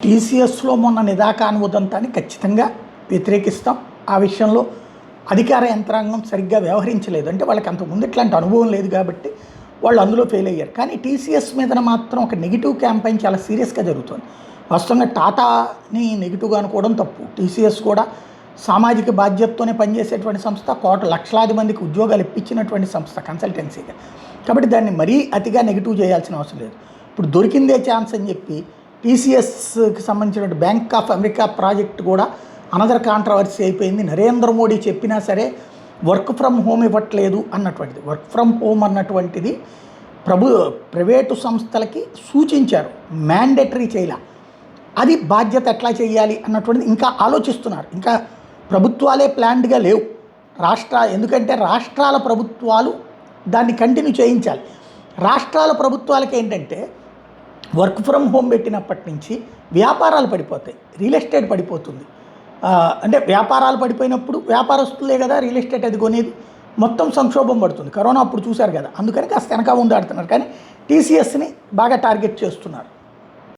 టీసీఎస్లో మొన్న నిదాకాన ఉదంతాన్ని ఖచ్చితంగా వ్యతిరేకిస్తాం. ఆ విషయంలో అధికార యంత్రాంగం సరిగ్గా వ్యవహరించలేదు. అంటే వాళ్ళకి అంతకుముందు ఇట్లాంటి అనుభవం లేదు కాబట్టి వాళ్ళు అందులో ఫెయిల్ అయ్యారు. కానీ టీసీఎస్ మీద మాత్రం ఒక నెగిటివ్ క్యాంపెయిన్ చాలా సీరియస్గా జరుగుతుంది. వాస్తవంగా టాటాని నెగిటివ్గా అనుకోవడం తప్పు. టీసీఎస్ కూడా సామాజిక బాధ్యతతోనే పనిచేసేటువంటి సంస్థ, లక్షలాది మందికి ఉద్యోగాలు ఇప్పించినటువంటి సంస్థ కన్సల్టెన్సీగా. కాబట్టి దాన్ని మరీ అతిగా నెగిటివ్ చేయాల్సిన అవసరం లేదు. ఇప్పుడు దొరికిందే ఛాన్స్ అని చెప్పి టీసీఎస్కి సంబంధించిన బ్యాంక్ ఆఫ్ అమెరికా ప్రాజెక్ట్ కూడా అనదర్ కాంట్రవర్సీ అయిపోయింది. నరేంద్ర మోడీ చెప్పినా సరే వర్క్ ఫ్రమ్ హోమ్ ఇవ్వట్లేదు అన్నటువంటిది. వర్క్ ఫ్రమ్ హోమ్ అన్నటువంటిది ప్రైవేటు సంస్థలకి సూచించారు, మ్యాండేటరీ చేయాలి. అది బాధ్యత ఎట్లా చేయాలి అన్నటువంటిది ఇంకా ఆలోచిస్తున్నారు. ఇంకా ప్రభుత్వాలే ప్లాన్డ్గా లేవు. ఎందుకంటే రాష్ట్రాల ప్రభుత్వాలు దాన్ని కంటిన్యూ చేయించాలి. రాష్ట్రాల ప్రభుత్వాలకి ఏంటంటే వర్క్ ఫ్రమ్ హోమ్ పెట్టినప్పటి నుంచి వ్యాపారాలు పడిపోతాయి, రియల్ ఎస్టేట్ పడిపోతుంది. అంటే వ్యాపారాలు పడిపోయినప్పుడు వ్యాపారస్తులే కదా రియల్ ఎస్టేట్ అది కొనేది, మొత్తం సంక్షోభం పడుతుంది. కరోనా అప్పుడు చూశారు కదా, అందుకని కాస్త వెనక ముందు ఆడుతున్నారు. కానీ టీసీఎస్ని బాగా టార్గెట్ చేస్తున్నారు.